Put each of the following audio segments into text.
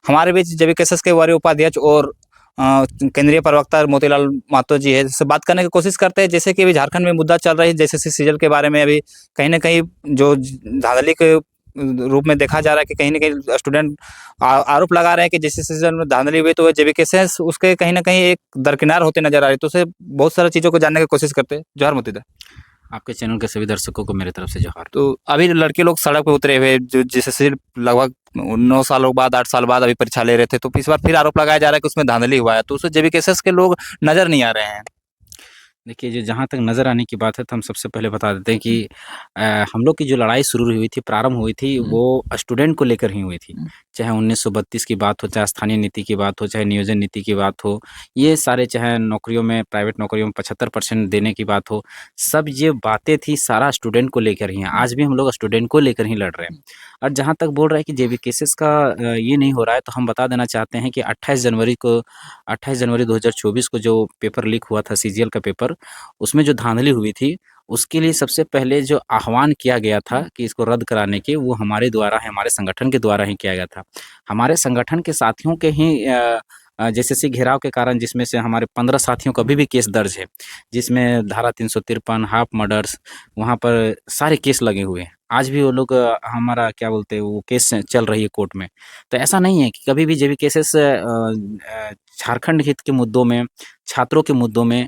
हमारे बीच जेबी केसेस के वरीय उपाध्यक्ष और केंद्रीय प्रवक्ता मोतीलाल महतो जी है, जिससे बात करने की कोशिश करते हैं। जैसे कि अभी झारखंड में मुद्दा चल रही है जेसीसी सीजल के बारे में, अभी कहीं न कहीं जो धांधली के रूप में देखा जा रहा है कि कहीं न कहीं स्टूडेंट आरोप लगा रहे हैं कि जेसीसी सीजल में धांधली हुई, तो वो जेबी केसेस उसके कहीं न कहीं एक दरकिनार होते नजर आ रही है। तो उससे बहुत सारी चीज़ों को जानने की कोशिश करते हैं। जोहार मुतीदा। आपके चैनल के सभी दर्शकों को मेरी तरफ से जोहार। तो अभी लड़के लोग सड़क पे उतरे हुए, जो जिससे लगभग 9 सालों बाद 8 साल बाद अभी परीक्षा ले रहे थे, तो इस बार फिर आरोप लगाया जा रहा है कि उसमें धांधली हुआ है, तो उसमें जेबी केसेस के लोग नजर नहीं आ रहे हैं। देखिए, जो जहाँ तक नज़र आने की बात है, तो हम सबसे पहले बता देते हैं कि हम लोग की जो लड़ाई शुरू हुई थी, प्रारंभ हुई थी, वो स्टूडेंट को लेकर ही हुई थी। चाहे 1932 की बात हो, चाहे स्थानीय नीति की बात हो, चाहे नियोजन नीति की बात हो, ये सारे चाहे नौकरियों में, प्राइवेट नौकरियों में 75% देने की बात हो, सब ये बातें थी, सारा स्टूडेंट को लेकर ही हैं। आज भी हम लोग स्टूडेंट को लेकर ही लड़ रहे हैं। और जहाँ तक बोल रहे हैं कि जेबी केसेस का ये नहीं हो रहा है, तो हम बता देना चाहते हैं कि 28 जनवरी 2024 को जो पेपर लीक हुआ था, सीजीएल का पेपर, उसमें जो धांधली हुई थी, उसके लिए सबसे पहले जो आह्वान किया गया था कि इसको रद्द कराने के, वो हमारे द्वारा है, हमारे संगठन के द्वारा ही किया गया था। हमारे संगठन के साथियों के ही जेसीसी घेराव के कारण, जिसमें से हमारे 15 साथियों का अभी भी केस दर्ज है, जिसमें धारा 353, हाफ मर्डर्स, वहाँ पर सारे केस लगे हुए हैं। आज भी वो लोग हमारा क्या बोलते हैं, वो केस चल रही है कोर्ट में। तो ऐसा नहीं है कि कभी भी जेबी केसेस झारखंड हित के मुद्दों में, छात्रों के मुद्दों में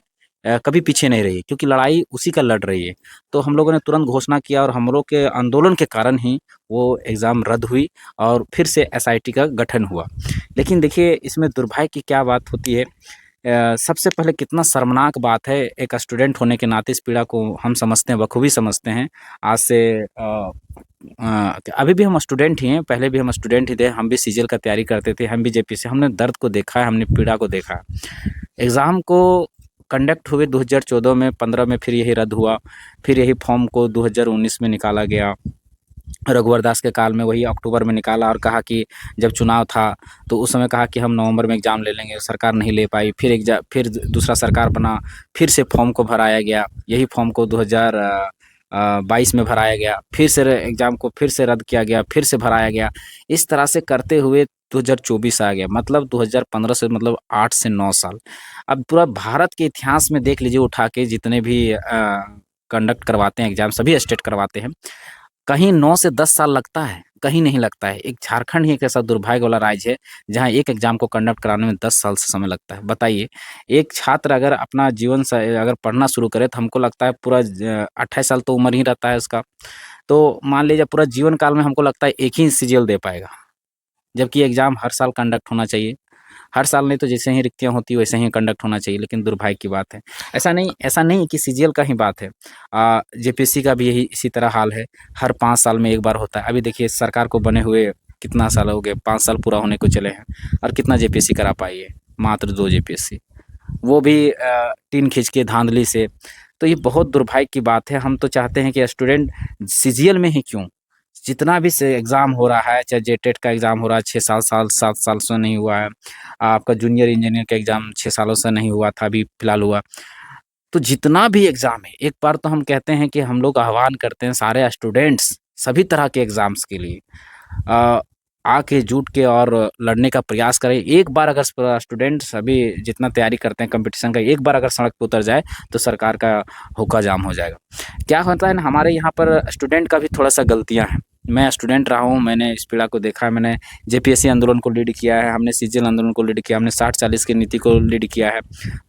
कभी पीछे नहीं रही, क्योंकि लड़ाई उसी का लड़ रही है। तो हम लोगों ने तुरंत घोषणा किया, और हम लोग के आंदोलन के कारण ही वो एग्ज़ाम रद्द हुई और फिर से एसआईटी का गठन हुआ। लेकिन देखिए, इसमें दुर्भाग्य की क्या बात होती है, सबसे पहले कितना शर्मनाक बात है, एक स्टूडेंट होने के नाते इस पीड़ा को हम समझते हैं, बखूबी समझते हैं। आज से अभी भी हम स्टूडेंट ही हैं, पहले भी हम स्टूडेंट ही थे, हम भी सीजीएल का तैयारी करते थे, हम भी जेपीसी, हमने दर्द को देखा है, हमने पीड़ा को देखा है। एग्ज़ाम को कंडक्ट हुए 2014 में, 15 में फिर यही रद्द हुआ, फिर यही फॉर्म को 2019 में निकाला गया। रघुवर दास के काल में वही अक्टूबर में निकाला, और कहा कि जब चुनाव था तो उस समय कहा कि हम नवंबर में एग्ज़ाम ले लेंगे, सरकार नहीं ले पाई। फिर दूसरा सरकार बना, फिर से फॉर्म को भराया गया, यही फॉर्म को 2022 में भराया गया, फिर से एग्ज़ाम को फिर से रद्द किया गया, फिर से भराया गया। इस तरह से करते हुए 2024 आ गया, मतलब 2015 से, मतलब 8 से 9 साल। अब पूरा भारत के इतिहास में देख लीजिए उठा के, जितने भी कंडक्ट करवाते हैं एग्ज़ाम, सभी स्टेट करवाते हैं, कहीं 9 से 10 साल लगता है, कहीं नहीं लगता है। एक झारखंड ही एक ऐसा दुर्भाग्य वाला राज्य है, जहाँ एक एग्ज़ाम को कंडक्ट कराने में 10 साल से समय लगता है। बताइए, एक छात्र अगर अपना जीवन स अगर पढ़ना शुरू करे, तो हमको लगता है पूरा 28 साल तो उम्र ही रहता है उसका। तो मान लीजिए पूरा जीवन काल में हमको लगता है एक ही सीजीएल दे पाएगा, जबकि एग्ज़ाम हर साल कंडक्ट होना चाहिए। हर साल नहीं तो जैसे ही रिक्तियाँ होती हैं वैसे ही कंडक्ट होना चाहिए, लेकिन दुर्भाग्य की बात है। ऐसा नहीं कि सीजीएल का ही बात है, जेपीएससी का भी यही इसी तरह हाल है, हर 5 साल में एक बार होता है। अभी देखिए, सरकार को बने हुए कितना साल हो गए, 5 साल पूरा होने को चले हैं, और कितना जेपीएससी करा पाई है? मात्र 2 जेपीएससी, वो भी टीन खींच के, धाँधली से। तो ये बहुत दुर्भाग्य की बात है। हम तो चाहते हैं कि स्टूडेंट सीजीएल में ही क्यों, जितना भी से एग्ज़ाम हो रहा है, चाहे जेटेट का एग्ज़ाम हो रहा है 6 साल 7 साल से नहीं हुआ है, आपका जूनियर इंजीनियर का एग्ज़ाम 6 सालों से नहीं हुआ था, अभी फिलहाल हुआ। तो जितना भी एग्ज़ाम है, एक बार तो हम कहते हैं कि हम लोग आह्वान करते हैं सारे स्टूडेंट्स, सभी तरह के एग्ज़ाम्स के लिए अ, आके जुट के और लड़ने का प्रयास करें। एक बार अगर स्टूडेंट्स अभी जितना तैयारी करते हैं कॉम्पिटिशन का, एक बार अगर सड़क पे उतर जाए, तो सरकार का हुक्का जाम हो जाएगा। क्या होता है ना, हमारे यहाँ पर स्टूडेंट का भी थोड़ा-सा गलतियाँ हैं। मैं स्टूडेंट रहा हूँ, मैंने इस पीड़ा को देखा है, मैंने जेपीएससी आंदोलन को लीड किया है, हमने सीजीएल आंदोलन को लीड किया, हमने 60-40 की नीति को लीड किया है,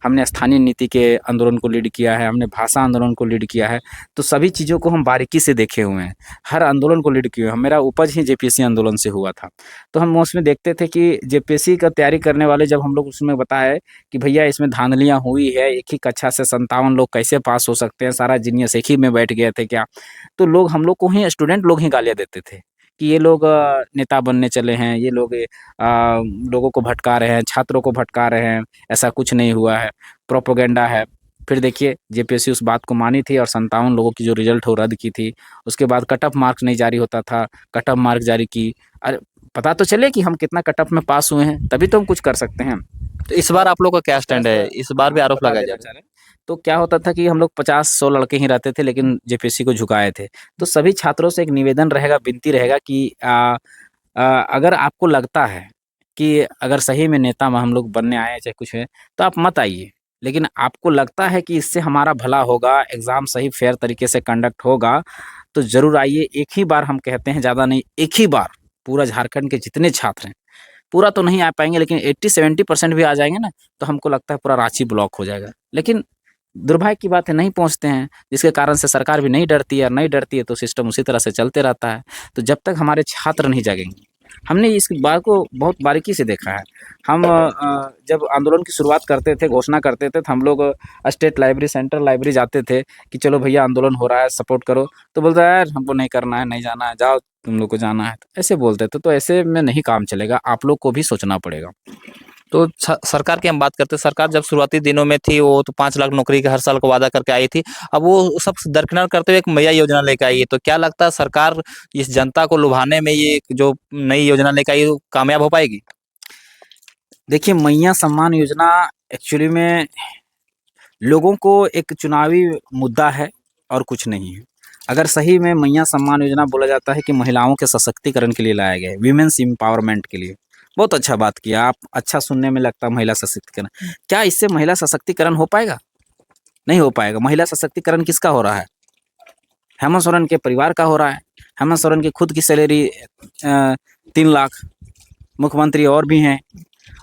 हमने स्थानीय नीति के आंदोलन को लीड किया है, हमने भाषा आंदोलन को लीड किया है। तो सभी चीज़ों को हम बारीकी से देखे हुए हैं, हर आंदोलन को लीड किए हुए हैं। मेरा उपज ही जेपीएससी आंदोलन से हुआ था। तो हम उसमें देखते थे कि जेपीएससी का तैयारी करने वाले, जब हम लोग उसमें बताए कि भैया इसमें धांधलियाँ हुई है, एक ही कक्षा से 57 लोग कैसे पास हो सकते हैं, सारा जीनियस एक ही में बैठ गए थे क्या? तो लोग हम लोग को ही, स्टूडेंट लोग ही गालियाँ देते थे कि ये लोग नेता बनने चले हैं, ये लोग लोगों को भटका रहे हैं, छात्रों को भटका रहे हैं, ऐसा कुछ नहीं हुआ है, प्रोपेगेंडा है। फिर देखिए, जेपीएससी उस बात को मानी थी और 57 लोगों की जो रिजल्ट हो रद्द की थी। उसके बाद कट ऑफ मार्क्स नहीं जारी होता था, कट ऑफ मार्क जारी की। अरे पता तो चले कि हम कितना कट ऑफ में पास हुए हैं, तभी तो हम कुछ कर सकते हैं। तो इस बार आप लोग का क्या स्टैंड है? इस बार भी हाँ, आरोप बता लगाया जा देना रहा चाह रहे हैं। तो क्या होता था कि हम लोग 50-100 लड़के ही रहते थे, लेकिन जेपीएससी को झुकाए थे। तो सभी छात्रों से एक निवेदन रहेगा, विनती रहेगा कि अगर आपको लगता है कि अगर सही में नेता में हम लोग बनने आए हैं चाहे कुछ है तो आप मत आइए, लेकिन आपको लगता है कि इससे हमारा भला होगा, एग्ज़ाम सही फेयर तरीके से कंडक्ट होगा, तो ज़रूर आइए। एक ही बार हम कहते हैं, ज़्यादा नहीं, एक ही बार पूरा झारखंड के जितने छात्र हैं, पूरा तो नहीं आ पाएँगे लेकिन 80-70% भी आ जाएँगे ना, तो हमको लगता है पूरा रांची ब्लॉक हो जाएगा। लेकिन दुर्भाग्य की बात है, नहीं पहुँचते हैं, जिसके कारण से सरकार भी नहीं डरती है, और नहीं डरती है तो सिस्टम उसी तरह से चलते रहता है। तो जब तक हमारे छात्र नहीं जागेंगे, हमने इस बात को बहुत बारीकी से देखा है। हम जब आंदोलन की शुरुआत करते थे, घोषणा करते थे, तो हम लोग स्टेट लाइब्रेरी, सेंट्रल लाइब्रेरी जाते थे कि चलो भैया आंदोलन हो रहा है, सपोर्ट करो। तो बोलता है यार हमको नहीं करना है, नहीं जाना है, जाओ तुम लोग को जाना है, तो ऐसे बोलते थे। तो ऐसे में नहीं काम चलेगा, आप लोग को भी सोचना पड़ेगा। तो सरकार की हम बात करते हैं, सरकार जब शुरुआती दिनों में थी वो तो 5 लाख नौकरी का हर साल को वादा करके आई थी। अब वो सब दरकिनार करते हुए एक मैया योजना लेकर आई है। तो क्या लगता है सरकार इस जनता को लुभाने में ये जो नई योजना लेकर आई है, वो कामयाब हो पाएगी? देखिए, मैया सम्मान योजना एक्चुअली में लोगों को एक चुनावी मुद्दा है और कुछ नहीं है। अगर सही में मैया सम्मान योजना बोला जाता है कि महिलाओं के सशक्तिकरण के लिए लाया गया है, वीमेंस एम्पावरमेंट के लिए, बहुत अच्छा बात किया आप। अच्छा सुनने में लगता है महिला सशक्तिकरण। क्या इससे महिला सशक्तिकरण हो पाएगा? नहीं हो पाएगा। महिला सशक्तिकरण किसका हो रहा है? हेमंत सोरेन के परिवार का हो रहा है। हेमंत सोरेन की खुद की सैलरी 3 लाख, मुख्यमंत्री और भी हैं,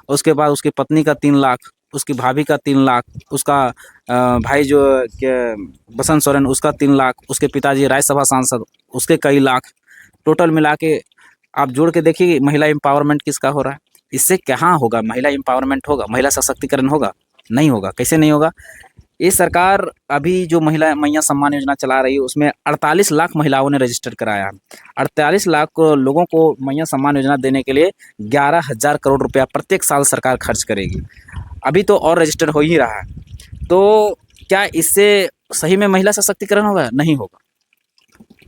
उसके बाद उसकी पत्नी का 3 लाख, उसकी भाभी का 3 लाख, उसका भाई जो बसंत सोरेन उसका 3 लाख, उसके पिताजी राज्यसभा सांसद उसके कई लाख, टोटल मिला के आप जोड़ के देखिए महिला एम्पावरमेंट किसका हो रहा है। इससे कहाँ होगा महिला एम्पावरमेंट? होगा महिला सशक्तिकरण? होगा नहीं होगा। कैसे नहीं होगा? ये सरकार अभी जो महिला मैया सम्मान योजना चला रही है उसमें 48 लाख महिलाओं ने रजिस्टर कराया है। 48 लाख लोगों को मैया सम्मान योजना देने के लिए 11,000 करोड़ रुपया प्रत्येक साल सरकार खर्च करेगी। अभी तो और रजिस्टर हो ही रहा है। तो क्या इससे सही में महिला सशक्तिकरण होगा? नहीं होगा।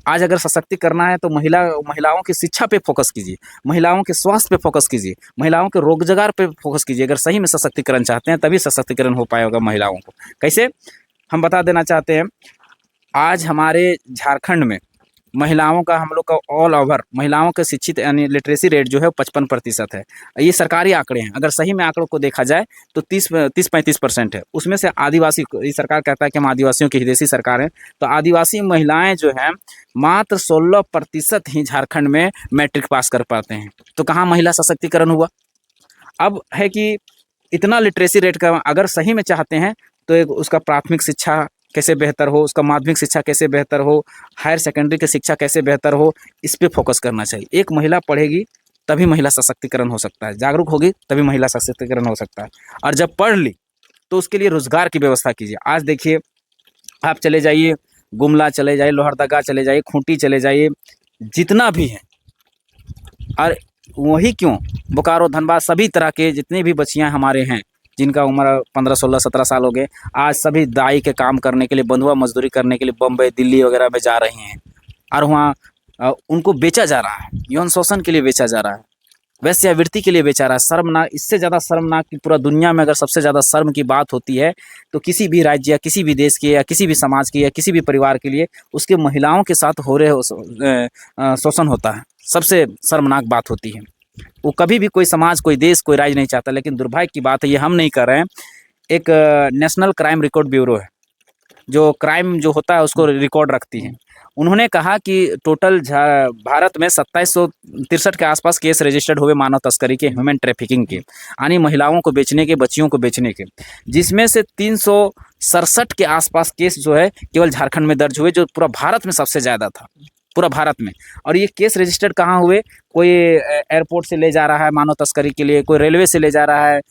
आज अगर सशक्ति करना है तो महिलाओं की शिक्षा पे फोकस कीजिए, महिलाओं के स्वास्थ्य पे फोकस कीजिए, महिलाओं के रोजगार पे फोकस कीजिए। अगर सही में सशक्तिकरण चाहते हैं तभी सशक्तिकरण हो पाएगा महिलाओं को। कैसे? हम बता देना चाहते हैं, आज हमारे झारखंड में महिलाओं का, हम लोग का ऑल ओवर महिलाओं के शिक्षित यानी लिटरेसी रेट जो है 55% है। ये सरकारी आंकड़े हैं। अगर सही में आंकड़ों को देखा जाए तो 30-35% है। उसमें से आदिवासी, ये सरकार कहता है कि हम आदिवासियों की हितैषी सरकार है, तो आदिवासी महिलाएं जो हैं मात्र 16% ही झारखंड में मैट्रिक पास कर पाते हैं। तो कहाँ महिला सशक्तिकरण हुआ? अब है कि इतना लिटरेसी रेट का अगर सही में चाहते हैं तो एक उसका प्राथमिक शिक्षा कैसे बेहतर हो, उसका माध्यमिक शिक्षा कैसे बेहतर हो, हायर सेकेंडरी की शिक्षा कैसे बेहतर हो, इस पे फोकस करना चाहिए। एक महिला पढ़ेगी तभी महिला सशक्तिकरण हो सकता है, जागरूक होगी तभी महिला सशक्तिकरण हो सकता है। और जब पढ़ ली तो उसके लिए रोजगार की व्यवस्था कीजिए। आज देखिए, आप चले जाइए गुमला, चले जाइए लोहरदगा, चले जाइए खूंटी, चले जाइए, जितना भी है, और वही क्यों, बोकारो, धनबाद, सभी तरह के जितने भी बच्चियां हमारे हैं जिनका उम्र 15, 16, 17 साल हो गए, आज सभी दाई के काम करने के लिए, बंधुआ मजदूरी करने के लिए बम्बई, दिल्ली वगैरह में जा रही हैं। और वहाँ उनको बेचा जा रहा है, यौन शोषण के लिए बेचा जा रहा है, वैश्यावृत्ति के लिए बेचा रहा है। शर्मनाक, इससे ज़्यादा शर्मनाक कि पूरा दुनिया में अगर सबसे ज़्यादा शर्म की बात होती है तो किसी भी राज्य या किसी भी देश के या किसी भी समाज के या किसी भी परिवार के लिए उसके महिलाओं के साथ हो रहे शोषण होता है। सबसे शर्मनाक बात होती है। वो कभी भी कोई समाज, कोई देश, कोई राज्य नहीं चाहता। लेकिन दुर्भाग्य की बात है, ये हम नहीं कर रहे हैं। एक नेशनल क्राइम रिकॉर्ड ब्यूरो है जो क्राइम जो होता है उसको रिकॉर्ड रखती है। उन्होंने कहा कि टोटल भारत में 2763 के आसपास केस रजिस्टर्ड हुए मानव तस्करी के, ह्यूमन ट्रैफिकिंग के, यानी महिलाओं को बेचने के, बच्चियों को बेचने के, जिसमें से 367 के आसपास केस जो है केवल झारखंड में दर्ज हुए, जो पूरा भारत में सबसे ज़्यादा था, पूरा भारत में। और ये केस रजिस्टर्ड कहाँ हुए? कोई एयरपोर्ट से ले जा रहा है मानव तस्करी के लिए, कोई रेलवे से ले जा रहा है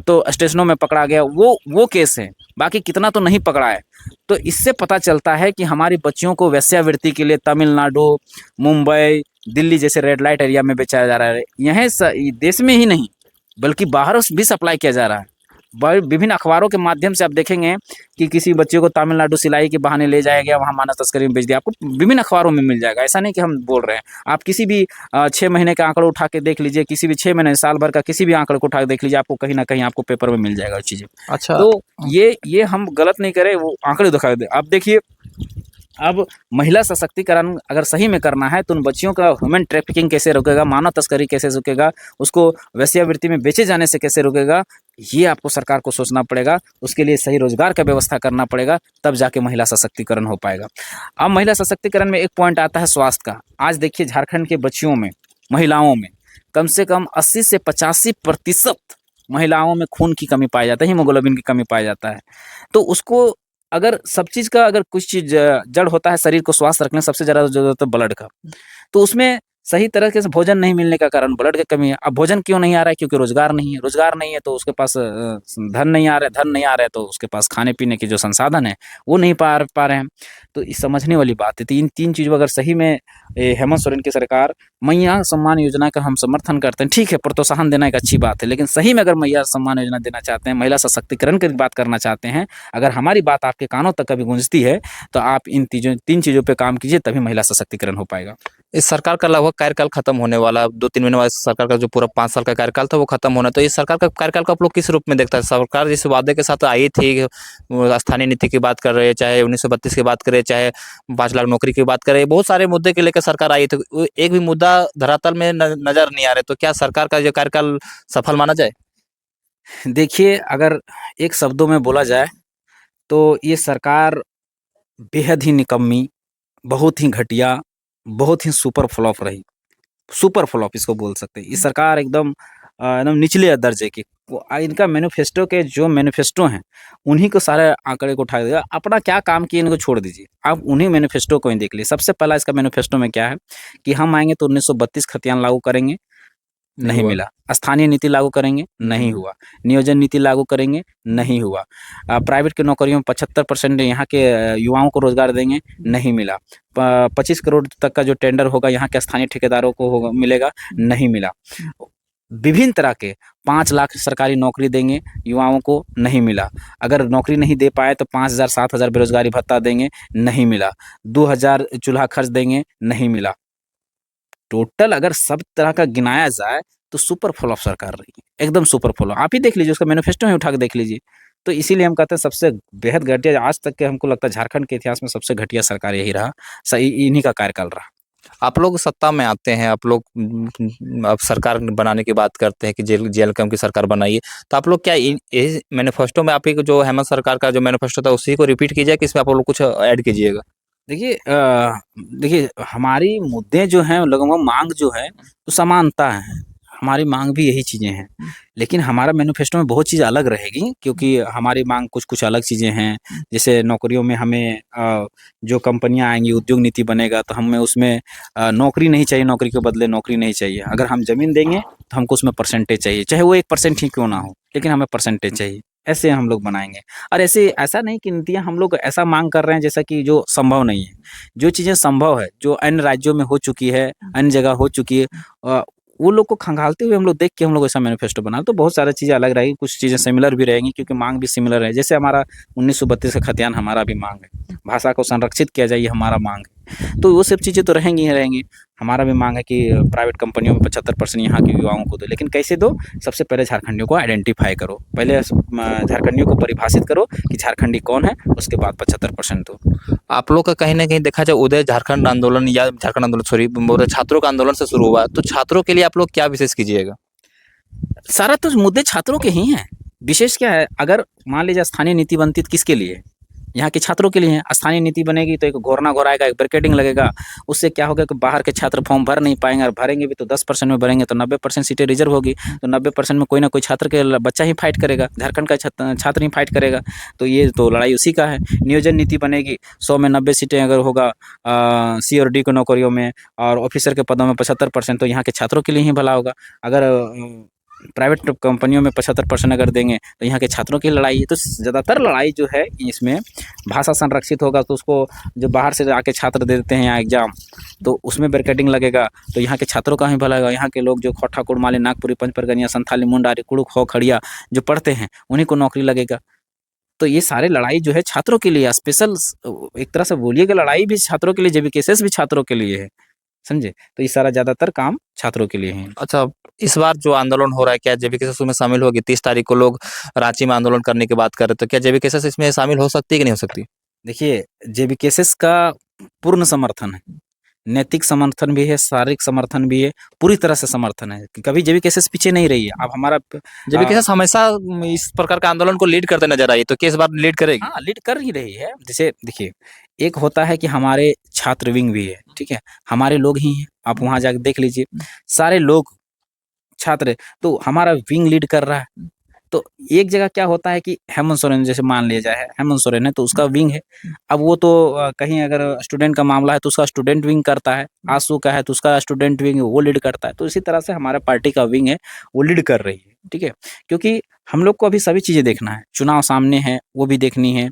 तो स्टेशनों में पकड़ा गया, वो केस है। बाकी कितना तो नहीं पकड़ा है। तो इससे पता चलता है कि हमारी बच्चियों को वेश्यावृत्ति के लिए तमिलनाडु, मुंबई, दिल्ली जैसे रेड लाइट एरिया में बेचा जा रहा है। यह देश में ही नहीं बल्कि बाहर भी सप्लाई किया जा रहा है। विभिन्न अखबारों के माध्यम से आप देखेंगे कि किसी बच्चे को तमिलनाडु सिलाई के बहाने ले जाया गया, वहाँ मानव तस्करी में बेच दिया। आपको विभिन्न अखबारों में मिल जाएगा, ऐसा नहीं कि हम बोल रहे हैं। आप किसी भी 6 महीने का आंकड़ा उठा के देख लीजिए, किसी भी 6 महीने, साल भर का किसी भी आंकड़े को उठा के देख लीजिए, आपको कहीं ना कहीं आपको पेपर में मिल जाएगा चीज़ें। अच्छा, तो ये हम गलत नहीं करें, वो आंकड़े दिखा दे। आप देखिए अब महिला सशक्तिकरण अगर सही में करना है तो उन बच्चियों का ह्यूमन ट्रैफिकिंग कैसे रुकेगा, मानव तस्करी कैसे रुकेगा, उसको वेश्यावृत्ति में बेचे जाने से कैसे रुकेगा, ये आपको सरकार को सोचना पड़ेगा। उसके लिए सही रोजगार का व्यवस्था करना पड़ेगा, तब जाके महिला सशक्तिकरण हो पाएगा। अब महिला सशक्तिकरण में एक पॉइंट आता है स्वास्थ्य का। आज देखिए झारखंड के बच्चियों में, महिलाओं में कम से कम 80 से 85% महिलाओं में खून की कमी पाया जाता है, हीमोग्लोबिन की कमी पाया जाता है। तो उसको अगर सब चीज़ का अगर कुछ चीज़ जड़ होता है शरीर को स्वस्थ रखने, सबसे ज़्यादा ज़रूरत है ब्लड का। तो उसमें सही तरीके से भोजन नहीं मिलने का कारण ब्लड की कमी है। अब भोजन क्यों नहीं आ रहा है? क्योंकि रोज़गार नहीं है। रोज़गार नहीं है तो उसके पास धन नहीं आ रहा है, धन नहीं आ रहा है तो उसके पास खाने-पीने के जो संसाधन हैं, वो नहीं पा रहे हैं। तो ये समझने वाली बात है। तो इन 3 चीज़ों अगर सही में हेमंत सोरेन की सरकार मैया सम्मान योजना का हम समर्थन करते हैं, ठीक है, प्रोत्साहन देना एक अच्छी बात है। लेकिन सही में अगर मैया सम्मान योजना देना चाहते हैं, महिला सशक्तिकरण की बात करना चाहते हैं, अगर हमारी बात आपके कानों तक कभी गूंजती है, तो आप इन 3 चीज़ों पे काम कीजिए, तभी महिला सशक्तिकरण हो पाएगा। इस सरकार का लगभग कार्यकाल खत्म होने वाला, 2-3 महीने बाद सरकार का जो पूरा 5 साल का कार्यकाल था वो खत्म होना, तो इस सरकार का कार्यकाल को आप लोग किस रूप में देखता है? सरकार जिस वादे के साथ आई थी, वो स्थानीय नीति की बात कर रहे हैं, चाहे 1932 की बात करें, चाहे 5 लाख नौकरी की बात करें, बहुत सारे मुद्दे को लेकर सरकार आई थी। वो एक भी मुद्दा धरातल में नजर नहीं आ रहे, तो क्या सरकार का जो कार्यकाल सफल माना जाए? देखिए, अगर एक शब्दों में बोला जाए, तो ये सरकार बेहद ही निकम्मी, बहुत ही घटिया, बहुत ही सुपर फ्लॉप रही। सुपर फ्लॉप इसको बोल सकते हैं। ये सरकार एकदम निचले दर्जे की। इनका मैनिफेस्टो के जो मैनिफेस्टो हैं, उन्हीं को सारे आंकड़े को उठा दिया। अपना क्या काम किए इनको छोड़ दीजिए। आप उन्हीं मैनिफेस्टो को ही देख लीजिए। सबसे पहला इसका मैनिफेस्टो में क्या है कि हम आएँगे तो 1932 खतियान लागू करेंगे, नहीं हुआ। मिला। स्थानीय नीति लागू करेंगे, नहीं हुआ। नियोजन नीति लागू करेंगे, नहीं हुआ। प्राइवेट की नौकरियों में 75% यहाँ के युवाओं को रोज़गार देंगे, नहीं मिला। 25 करोड़ तक का जो टेंडर होगा यहाँ के स्थानीय ठेकेदारों को होगा मिलेगा, नहीं मिला। विभिन्न तरह के 5 लाख सरकारी नौकरी देंगे युवाओं को, नहीं मिला। अगर नौकरी नहीं दे पाए तो 5,000 7,000 बेरोज़गारी भत्ता देंगे, नहीं मिला। 2,000 चूल्हा खर्च देंगे, नहीं मिला। टोटल अगर सब तरह का गिनाया जाए तो सुपर फ्लॉप सरकार रही है, एकदम सुपर फ्लॉप। आप ही देख लीजिए, उसका मैनिफेस्टो ही उठा के देख लीजिए। तो इसीलिए हम कहते हैं सबसे बेहद घटिया, आज तक के हमको लगता है झारखंड के इतिहास में सबसे घटिया सरकार यही रहा, सही इन्हीं का कार्यकाल रहा। आप लोग सत्ता में आते हैं, आप लोग अब सरकार बनाने की बात करते हैं कि जेल की सरकार बनाइए, तो आप लोग क्या इस मैनिफेस्टो में आप ही को जो हेमंत सरकार का जो मैनिफेस्टो था उसी को रिपीट कीजिए कि इसमें आप लोग कुछ ऐड कीजिएगा? देखिए देखिए हमारी मुद्दे जो हैं लोगों को मांग जो है तो समानता है, हमारी मांग भी यही चीज़ें हैं। लेकिन हमारा मैनिफेस्टो में बहुत चीज़ अलग रहेगी, क्योंकि हमारी मांग कुछ अलग चीज़ें हैं। जैसे नौकरियों में हमें जो कंपनियां आएंगी, उद्योग नीति बनेगा तो हमें उसमें नौकरी नहीं चाहिए, नौकरी के बदले नौकरी नहीं चाहिए। अगर हम ज़मीन देंगे तो हमको उसमें परसेंटेज चाहिए, चाहे वो 1% ही क्यों ना हो, लेकिन हमें परसेंटेज चाहिए। ऐसे हम लोग बनाएंगे। और ऐसा नहीं कि नीतियाँ हम लोग ऐसा मांग कर रहे हैं जैसा कि जो संभव नहीं है। जो चीज़ें संभव है, जो अन्य राज्यों में हो चुकी है, अन्य जगह हो चुकी है, वो लोग को खंगालते हुए हम लोग देख के हम लोग ऐसा मैनिफेस्टो बना, तो बहुत सारी चीज़ें अलग रहेगी, कुछ चीज़ें सिमिलर भी रहेंगी, क्योंकि मांग भी सिमिलर है। जैसे हमारा 1932 का खतियान हमारा भी मांग है, भाषा को संरक्षित किया जाए, ये हमारा मांग है। तो वो सब चीज़ें तो रहेंगी ही रहेंगी। हमारा भी मांग है कि प्राइवेट कंपनियों में 75% यहाँ के युवाओं को दो, लेकिन कैसे दो? सबसे पहले झारखंडियों को आइडेंटिफाई करो, पहले झारखंडियों को परिभाषित करो कि झारखंडी कौन है, उसके बाद 75% दो। आप लोग का कहीं न कहीं देखा जाए उदय झारखंड आंदोलन या झारखंड आंदोलन सॉरी बोले छात्रों का आंदोलन से शुरू हुआ, तो छात्रों के लिए आप लोग क्या विशेष कीजिएगा? सारा तो मुद्दे छात्रों के ही हैं। विशेष क्या है, अगर मान लीजिए स्थानीय नीति बनती तो किसके लिए? यहाँ के छात्रों के लिए है। स्थानीय नीति बनेगी तो एक घोरना घोराएगा, एक ब्रैकेटिंग लगेगा। उससे क्या होगा कि बाहर के छात्र फॉर्म भर नहीं पाएंगे, और भरेंगे भी तो 10% में भरेंगे तो 90% सीटें रिजर्व होगी। तो 90% में कोई ना कोई छात्र के बच्चा ही फाइट करेगा, झारखंड का छात्र ही फाइट करेगा। तो ये तो लड़ाई उसी का है। नियोजन नीति बनेगी, 100 में 90 सीटें अगर होगा सी और डी की नौकरियों में, और ऑफिसर के पदों में 75%, तो यहाँ के छात्रों के लिए ही भला होगा। अगर प्राइवेट कंपनियों में 75% अगर देंगे तो यहाँ के छात्रों की लड़ाई है। तो ज़्यादातर लड़ाई जो है इसमें भाषा संरक्षित होगा, तो उसको जो बाहर से आके छात्र दे देते हैं यहाँ एग्जाम, तो उसमें ब्रैकेटिंग लगेगा, तो यहाँ के छात्रों का ही भला होगा। यहाँ के लोग जो खो ठाकुर माली नागपुरी पंचपरगनिया संथाली मुंडारी कुड़ुक हो खड़िया जो पढ़ते हैं, उन्हीं को नौकरी लगेगा। तो ये सारे लड़ाई जो है छात्रों के लिए स्पेशल, एक तरह से बोलिए कि लड़ाई भी छात्रों के लिए, जेबीकेएसएस भी छात्रों के लिए है, समझे? तो ये सारा ज़्यादातर काम छात्रों के लिए है। अच्छा, इस बार जो आंदोलन हो रहा है, क्या जेबीकेएसएस उसमें शामिल होगी? 30 तारीख को लोग रांची में आंदोलन करने की बात कर रहे हैं, तो क्या जेबीकेएसएस इसमें शामिल हो सकती है कि नहीं हो सकती? देखिए, जेबीकेएसएस का पूर्ण समर्थन है, नैतिक समर्थन भी है, शारीरिक समर्थन भी है, पूरी तरह से समर्थन है कि कभी जेबी केसेस पीछे नहीं रही है। अब हमारा जेबी केसेस हमेशा इस प्रकार का आंदोलन को लीड करते नजर आई, तो किस बार लीड करेगी? हाँ, लीड कर ही रही है। जैसे देखिए, एक होता है कि हमारे छात्र विंग भी है, ठीक है? हमारे लोग ही हैं, आप वहाँ जाके देख लीजिए, सारे लोग छात्र, तो हमारा विंग लीड कर रहा है। तो एक जगह क्या होता है कि हेमंत सोरेन, जैसे मान लिया जाए हेमंत सोरेन है तो उसका विंग है। अब वो तो कहीं अगर स्टूडेंट का मामला है तो उसका स्टूडेंट विंग करता है, आंसू का है तो उसका स्टूडेंट विंग वो लीड करता है। तो इसी तरह से हमारा पार्टी का विंग है, वो लीड कर रही है, ठीक है? क्योंकि हम लोग को अभी सभी चीज़ें देखना है, चुनाव सामने है, वो भी देखनी है,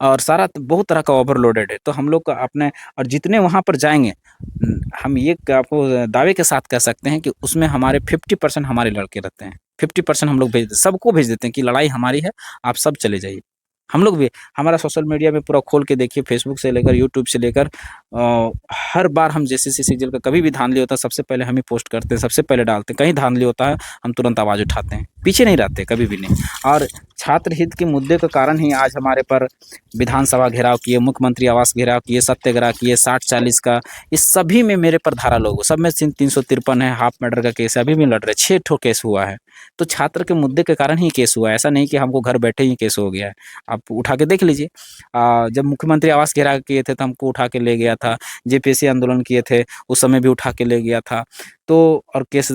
और सारा बहुत तरह का ओवरलोडेड है। तो हम लोग का अपने, और जितने वहाँ पर जाएँगे, हम ये आपको दावे के साथ कह सकते हैं कि उसमें हमारे 50% हमारे लड़के रहते हैं। 50% हम लोग भेज देते, सबको भेज देते हैं कि लड़ाई हमारी है, आप सब चले जाइए। हम लोग भी हमारा सोशल मीडिया में पूरा खोल के देखिए, फेसबुक से लेकर यूट्यूब से लेकर हर बार हम जेसीसी सीजल का कभी भी धांधली होता है, सबसे पहले हम ही पोस्ट करते हैं, सबसे पहले डालते हैं। कहीं धांधली होता है, हम तुरंत आवाज़ उठाते हैं, पीछे नहीं रहते कभी भी नहीं। और छात्र हित के मुद्दे के कारण ही आज हमारे पर विधानसभा घेराव किए, मुख्यमंत्री आवास घेराव किए, सत्याग्रह किए, 60-40 का, इस सभी में मेरे पर धारा लोग, सब में 353 है, हाफ मर्डर का केस है, अभी भी लड़ रहे, 6 ठो केस हुआ है। तो छात्र के मुद्दे के कारण ही केस हुआ है, ऐसा नहीं कि हमको घर बैठे ही केस हो गया है। आप उठा के देख लीजिए, जब मुख्यमंत्री आवास घेराव किए थे तो हमको उठा के ले गया था, जेपीएससी आंदोलन किए थे उस समय भी उठा के ले गया था, तो और केस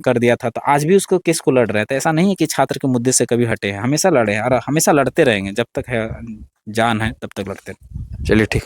कर दिया था। तो आज भी उसको केस को लड़ रहे थे। ऐसा नहीं है कि छात्र के मुद्दे से कभी हटे हैं, हमेशा लड़े हैं और हमेशा लड़ते रहेंगे, जब तक है जान है तब तक लड़ते रहेंगे। चलिए ठीक।